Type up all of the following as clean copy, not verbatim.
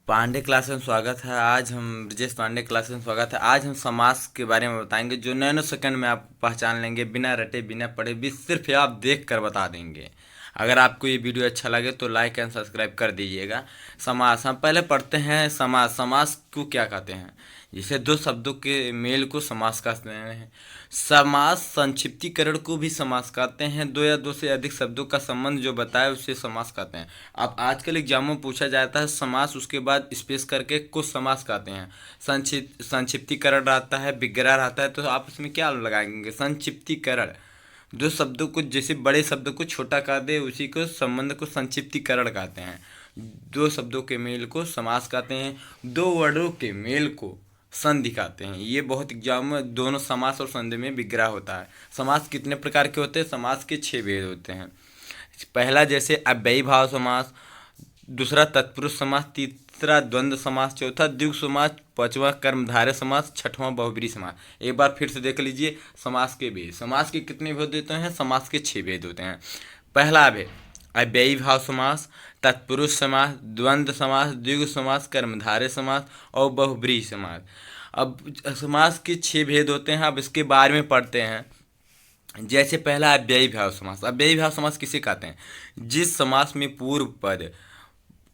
Pandey class में स्वागत है। आज हम ब्रजेश पांडे क्लास में स्वागत है। आज हम समास के बारे में बताएंगे जो नैनो सेकंड में आप पहचान लेंगे, बिना रटे बिना पढ़े भी सिर्फ आप देख कर बता देंगे। अगर आपको ये वीडियो अच्छा लगे तो लाइक एंड सब्सक्राइब कर दीजिएगा। समास हम पहले पढ़ते हैं। समास समास को क्या कहते हैं? जिसे दो शब्दों के मेल को समास कहते हैं। समास संक्षिप्तीकरण को भी समास कहते हैं। दो या दो से अधिक शब्दों का संबंध जो बताए उसे समास कहते हैं। अब आजकल एग्जामों में पूछा जाता है समास, उसके बाद स्पेस करके कुछ समास कहते हैं। संक्षिप्तीकरण रहता है, विग्रह रहता है। तो आप इसमें क्या लगाएंगे? संक्षिप्तीकरण। दो शब्दों को, जैसे बड़े शब्दों को छोटा कर दे, उसी को संबंध को संक्षिप्तीकरण कहते हैं। दो शब्दों के मेल को समास कहते हैं। दो वर्णों के मेल को संधि कहते हैं। ये बहुत एग्जाम में दोनों समास और संधि में विग्रह होता है। समास कितने प्रकार के होते हैं? समास के 6 भेद होते हैं। पहला जैसे अव्ययी भाव समास, दूसरा तत्पुरुष समास, तीसरा द्वंद्व समास, चौथा द्विगु समास, पांचवा कर्मधारय समास, छठवां बहुब्रीहि समास। एक बार फिर से देख लीजिए समास के भेद। समास के कितने भेद होते हैं? समास के 6 भेद होते हैं। पहला भेद अव्ययी भाव समास, तत्पुरुष समास, द्वंद्व समास, द्विगु समास, कर्मधारय समास और बहुब्रीहि समास। अब समास के 6 भेद होते हैं। अब इसके बारे में पढ़ते हैं। जैसे पहला अव्ययी भाव समास। अव्ययी भाव समास किसे कहते हैं? जिस समास में पूर्व पद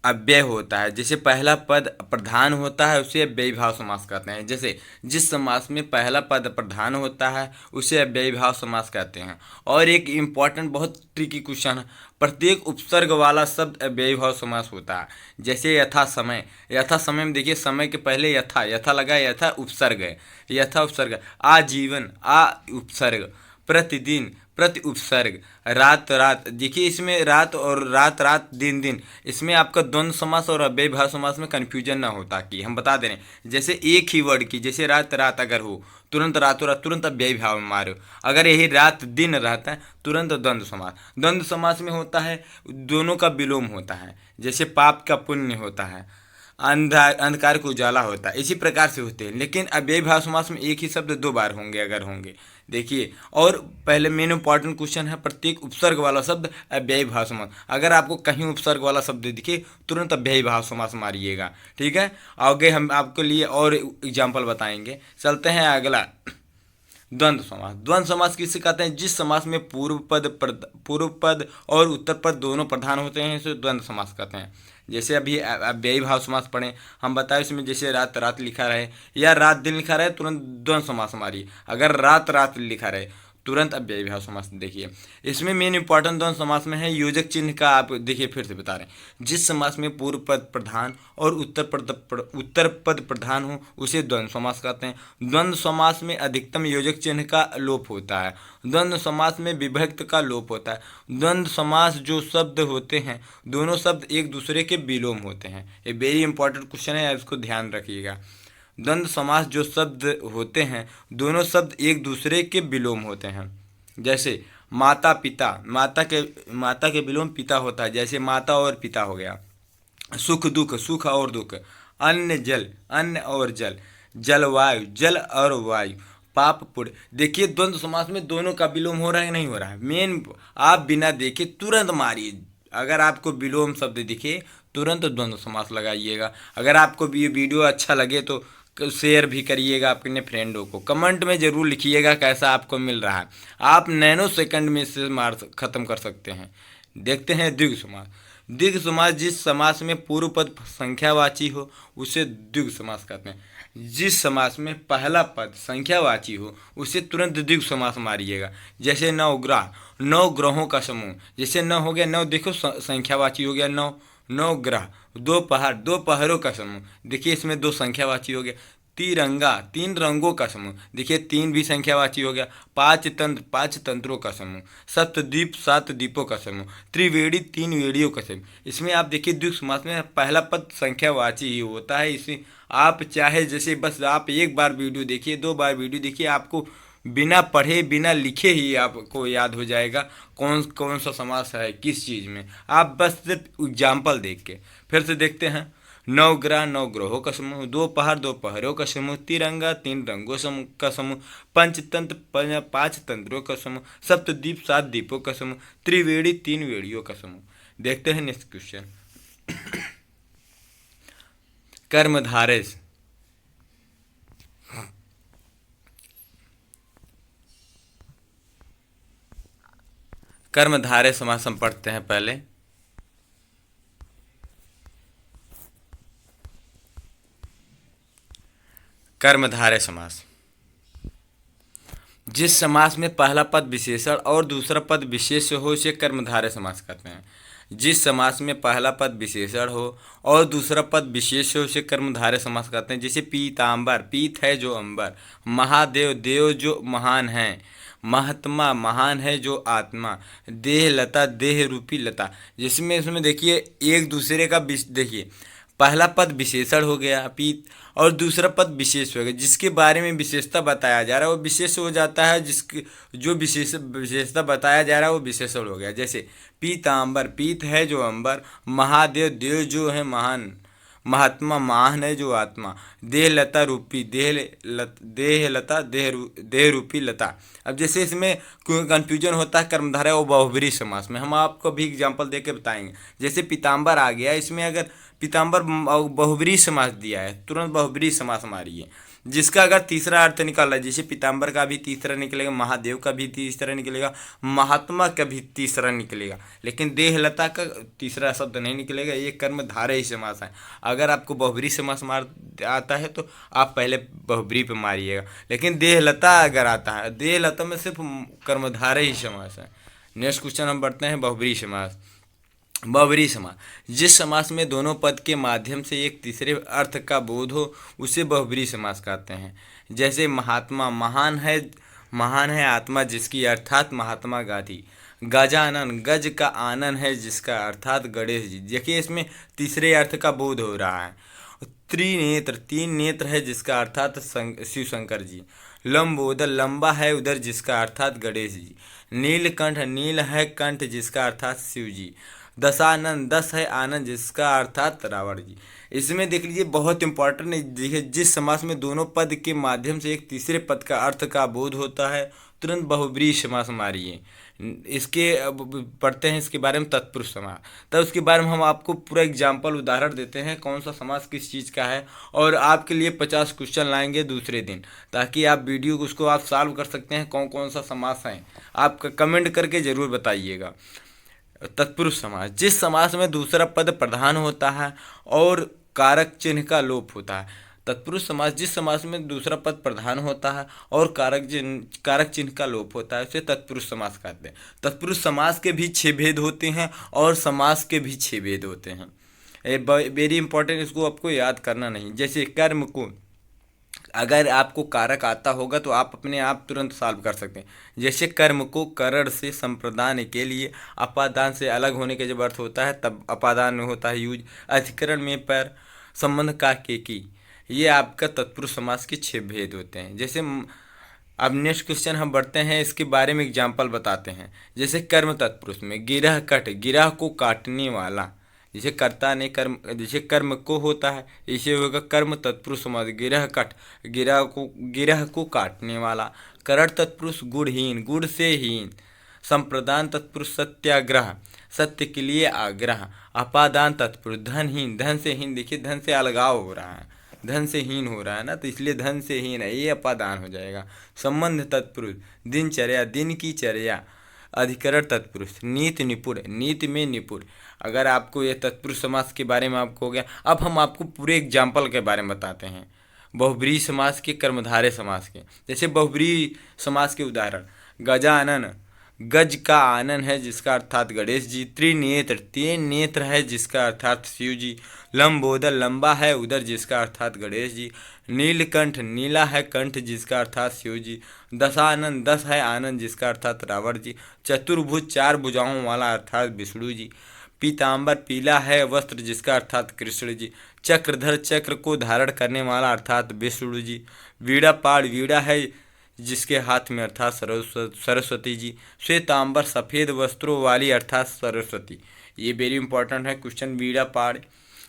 अव्यय होता है, जैसे पहला पद प्रधान होता है, उसे अव्ययी भाव समास कहते हैं। जैसे जिस समास में पहला पद प्रधान होता है उसे अव्ययी भाव समास कहते हैं। और एक इम्पॉर्टेंट बहुत ट्रिकी क्वेश्चन है, प्रत्येक उपसर्ग वाला शब्द अव्ययी भाव समास होता है। जैसे यथा समय। यथा समय में देखिए, समय के पहले यथा, यथा लगा, यथा उपसर्ग है, यथा उपसर्ग है। आजीवन, आ उपसर्ग। प्रतिदिन, प्रति उपसर्ग। रात रात, देखिए इसमें रात और रात रात, दिन दिन, इसमें आपका द्वंद्व समास और अव्ययी भाव समास में कन्फ्यूजन ना हो, ताकि हम बता दे रहे हैं। जैसे एक ही वर्ड की, जैसे रात रात अगर हो, तुरंत रातों रात, तुरंत अव्ययी भाव में मारो। अगर यही रात दिन रहता है, तुरंत द्वंद्व समास। द्वंद्व समास में होता है दोनों का विलोम होता है। जैसे पाप का पुण्य होता है, अंधकार को उजाला होता है, इसी प्रकार से होते हैं। लेकिन अव्ययी भाव समास में एक ही शब्द 2 बार होंगे, अगर होंगे। देखिए, और पहले मेन इंपॉर्टेंट क्वेश्चन है, प्रत्येक उपसर्ग वाला शब्द अव्ययी भाव समास। अगर आपको कहीं उपसर्ग वाला शब्द दिखे, तुरंत अव्ययी भाव समास मारिएगा। ठीक है, आगे हम आपके लिए और एग्जाम्पल बताएंगे। चलते हैं अगला, द्वंद्व समास। द्वंद्व समास किसे कहते हैं? जिस समास में पूर्व पद और उत्तर पद दोनों प्रधान होते हैं, इसे द्वंद्व समास कहते हैं। जैसे अभी अव्ययी भाव समास पढ़ें, हम बताएं इसमें, जैसे रात रात लिखा रहे या रात दिन लिखा रहे, तुरंत द्वंद्व समास हमारी। अगर रात रात लिखा रहे, तुरंत अव्ययी भाव समास। देखिए इसमें मेन इंपॉर्टेंट द्वंद्व समास में है योजक चिन्ह का। आप देखिए फिर से बता रहे हैं, जिस समास में पूर्व पद प्रधान और उत्तर पद प्रधान हो उसे द्वंद्व समास कहते हैं। द्वंद्व समास में अधिकतम योजक चिन्ह का लोप होता है। द्वंद्व समास में विभक्त का लोप होता है। द्वंद्व समास जो शब्द होते हैं, दोनों शब्द एक दूसरे के विलोम होते हैं। ये वेरी इंपॉर्टेंट क्वेश्चन है, इसको ध्यान रखिएगा। द्वंद्व समास जो शब्द होते हैं, दोनों शब्द एक दूसरे के विलोम होते हैं। जैसे माता पिता, माता के विलोम पिता होता है, जैसे माता और पिता हो गया। सुख दुख, सुख और दुख। अन्न जल, अन्न और जल। जलवायु, जल और वायु। पाप पुण्य। देखिए द्वंद्व समास में दोनों का विलोम हो रहा है, नहीं हो रहा है? मेन आप बिना देखे तुरंत मारिए। अगर आपको विलोम शब्द दिखे, तुरंत द्वंद्व समास लगाइएगा। अगर आपको ये वीडियो अच्छा लगे तो शेयर भी करिएगा अपने फ्रेंडों को। कमेंट में ज़रूर लिखिएगा कैसा आपको मिल रहा है। आप नैनो सेकंड में इसे मार खत्म कर सकते हैं। देखते हैं द्विगु समास। द्विगु समास जिस समास में पूर्व पद संख्यावाची हो उसे द्विगु समास कहते हैं। जिस समास में पहला पद संख्यावाची हो उसे तुरंत द्विगु समास मारिएगा। जैसे नवग्रह, 9 ग्रहों का समूह। जैसे 9 हो गया, 9 देखो संख्यावाची हो गया, 9 9 ग्रह। 2 पहाड़, 2 पहाड़ों का समूह। देखिए इसमें 2 संख्यावाची हो गया। तिरंगा, 3 रंगों का समूह। देखिए 3 भी संख्यावाची हो गया। 5 तंत्र, 5 तंत्रों का समूह। सप्तद्वीप, 7 द्वीपों का समूह। त्रिवेणी, 3 वेड़ियों का समूह। इसमें आप देखिए द्विगु समास में पहला पद संख्यावाची ही होता है। इसमें आप चाहे जैसे, बस आप एक बार वीडियो देखिए, 2 बार वीडियो देखिए, आपको बिना पढ़े बिना लिखे ही आपको याद हो जाएगा कौन कौन सा समास है किस चीज़ में। आप बस सिर्फ एग्जाम्पल देख के। फिर से देखते हैं। 9 ग्रह, 9 ग्रहों का समूह। 2 पहाड़, 2 पहाड़ों का समूह। तिरंगा, 3 रंगों का समूह। पंचतंत्र, 5 तंत्रों का समूह। सप्तद्वीप, 7 द्वीपों का समूह। त्रिवेणी, 3 वेड़ियों का समूह। देखते हैं नेक्स्ट क्वेश्चन। कर्मधारय कर्मधारय समास हम पढ़ते हैं पहले। कर्मधारय समास, जिस समास में पहला पद विशेषण और दूसरा पद विशेष्य हो उसे कर्मधारय समास कहते हैं। जिस समास में पहला पद विशेषण हो और दूसरा पद विशेष्य हो उसे कर्मधारय समास कहते हैं। जैसे पीताम्बर, पीत है जो अंबर, महादेव, देव जो महान है, महात्मा, महान है जो आत्मा, देह लता, देह रूपी लता। जिसमें इसमें देखिए एक दूसरे का देखिए पहला पद विशेषण हो गया पीत और दूसरा पद विशेष हो गया, जिसके बारे में विशेषता बताया जा रहा है वो विशेष हो जाता है, जिसकी जो विशेषता बताया जा रहा है वो विशेषण हो गया। जैसे पीताम्बर, पीत है जो अंबर, महादेव, देव जो है महान, महात्मा, महान है जो आत्मा, देह लता रूपी, देह लता, देह रूपी लता। अब जैसे इसमें कंफ्यूजन होता है कर्मधारय और बहुब्रीहि समास में, हम आपको भी एग्जांपल दे के बताएंगे। जैसे पीताम्बर आ गया, इसमें अगर पीताम्बर बहुब्रीहि समास दिया है, तुरंत बहुब्रीहि समास मारिए, जिसका अगर तीसरा अर्थ निकाल रहा है, जैसे पीताम्बर का भी तीसरा निकलेगा, महादेव का भी तीसरा निकलेगा, महात्मा का भी तीसरा निकलेगा, लेकिन देहलता का तीसरा शब्द नहीं निकलेगा। ये कर्मधारय समास है। अगर आपको बहुब्रीहि समास मार आता है तो आप पहले बहुब्रीहि पे मारिएगा, लेकिन देहलता अगर आता है, देहलता में सिर्फ कर्मधारय समास है। नेक्स्ट क्वेश्चन हम बढ़ते हैं बहुब्रीहि समास। बहुब्रीहि समास, जिस समास में दोनों पद के माध्यम से एक तीसरे अर्थ का बोध हो उसे बहुब्रीहि समास कहते हैं। जैसे महात्मा, महान है आत्मा जिसकी अर्थात महात्मा गांधी, गजानन, गज का आनन है जिसका अर्थात गणेश जी। देखिए इसमें तीसरे अर्थ का बोध हो रहा है। त्रिनेत्र, तीन नेत्र है जिसका अर्थात शिव शंकर जी। लंबोदर, लंबा है उधर जिसका अर्थात गणेश जी। नीलकंठ, नील है कंठ जिसका अर्थात शिव जी। दशानन, दस है आनंद जिसका अर्थात रावण जी। इसमें देख लीजिए बहुत इंपॉर्टेंट है। देखिए जिस समास में दोनों पद के माध्यम से एक तीसरे पद का अर्थ का बोध होता है तुरंत बहुब्रीहि समास मारिए। इसके अब पढ़ते हैं इसके बारे में तत्पुरुष समास। तब उसके बारे में हम आपको पूरा एग्जाम्पल उदाहरण देते हैं कौन सा समास किस चीज़ का है, और आपके लिए 50 क्वेश्चन लाएंगे दूसरे दिन, ताकि आप वीडियो उसको आप सॉल्व कर सकते हैं कौन कौन सा समास है। आप कमेंट करके ज़रूर बताइएगा। तत्पुरुष समास, जिस समास में दूसरा पद प्रधान होता है और कारक चिन्ह का लोप होता है। तत्पुरुष समास, जिस समास में दूसरा पद प्रधान होता है और कारक चिन्ह का लोप होता है उसे तत्पुरुष समास कहते हैं। तत्पुरुष समास के भी 6 भेद होते हैं और समास के भी 6 भेद होते हैं। वेरी इंपॉर्टेंट, इसको आपको याद करना नहीं। जैसे कर्म को अगर आपको कारक आता होगा तो आप अपने आप तुरंत सॉल्व कर सकते हैं। जैसे कर्म को करण से संप्रदान के लिए अपादान से अलग होने का जब अर्थ होता है तब अपादान में होता है यूज। अधिकरण में पर संबंध का के की, ये आपका तत्पुरुष समास के 6 भेद होते हैं। जैसे अब नेक्स्ट क्वेश्चन हम बढ़ते हैं, इसके बारे में एग्जाम्पल बताते हैं। जैसे कर्म तत्पुरुष में गिरह कट, गिरह को काटने वाला, जैसे कर्ता ने कर्म, जैसे कर्म को होता है इसे होगा कर्म तत्पुरुष समास। गिरह कट, गिरह को काटने वाला। करण तत्पुरुष गुणहीन, गुण से हीन। संप्रदान तत्पुरुष सत्याग्रह, सत्य के लिए आग्रह। अपादान तत्पुरुष धनहीन, धन से हीन, देखिए धन से अलगाव हो रहा है, धन से हीन हो रहा है ना, तो इसलिए धन से हीन है, ये अपादान हो जाएगा। संबंध तत्पुरुष दिनचर्या, दिन की चर्या। अधिकरण तत्पुरुष नीति निपुण, नीति में निपुण। अगर आपको ये तत्पुरुष समास के बारे में आपको हो गया, अब हम आपको पूरे एग्जाम्पल के बारे में बताते हैं बहुब्रीहि समास के, कर्मधारय समास के। जैसे बहुब्रीहि समास के उदाहरण, गजानन, गज का आनन है जिसका अर्थात गणेश जी। त्रिनेत्र, तीन नेत्र है जिसका अर्थात शिव जी। लंबोदर, लंबा है उदर जिसका अर्थात गणेश जी। नीलकंठ, नीला है कंठ जिसका अर्थात शिव जी। दशानन, 10 है आनंद जिसका अर्थात रावण जी। चतुर्भुज, 4 भुजाओं वाला अर्थात विष्णु जी। पीताम्बर, पीला है वस्त्र जिसका अर्थात कृष्ण जी। चक्रधर, चक्र को धारण करने वाला अर्थात विष्णु जी। वीणा पाड़, वीणा है जिसके हाथ में अर्थात सरस्वती जी। श्वेतांबर, सफ़ेद वस्त्रों वाली अर्थात सरस्वती। ये वेरी इंपॉर्टेंट है क्वेश्चन। वीणा पाड़,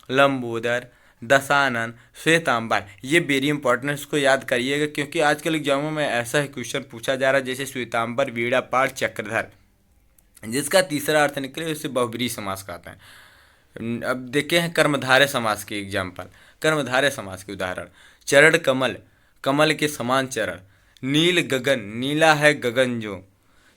लंबोदर, दशानन, श्वेतांबर, ये वेरी इंपॉर्टेंट, इसको याद करिएगा क्योंकि आजकल एग्जामों में ऐसा ही क्वेश्चन पूछा जा रहा है। जैसे श्वेतांबर, वीणा पाड़, चक्रधर, जिसका तीसरा अर्थ निकले उसे बहुब्रीहि समास कहते हैं। अब देखे हैं कर्मधारय समास के एग्जाम्पल। कर्मधारय समास के उदाहरण। चरण कमल, कमल के समान चरण। नील गगन, नीला है गगन जो।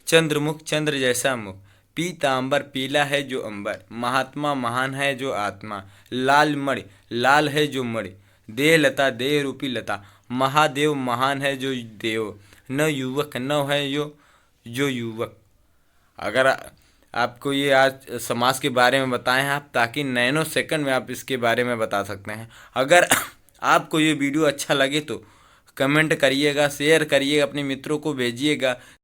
चंद्रमुख, चंद्र जैसा मुख। पीतांबर, पीला है जो अंबर। महात्मा, महान है जो आत्मा। लाल मणि, लाल है जो मणि। देह लता, देह रूपी लता। महादेव, महान है जो देव। न युवक, न है जो युवक। अगर आपको ये आज समाज के बारे में बताएं हैं आप, ताकि नैनो सेकंड में आप इसके बारे में बता सकते हैं। अगर आपको ये वीडियो अच्छा लगे तो कमेंट करिएगा, शेयर करिएगा, अपने मित्रों को भेजिएगा।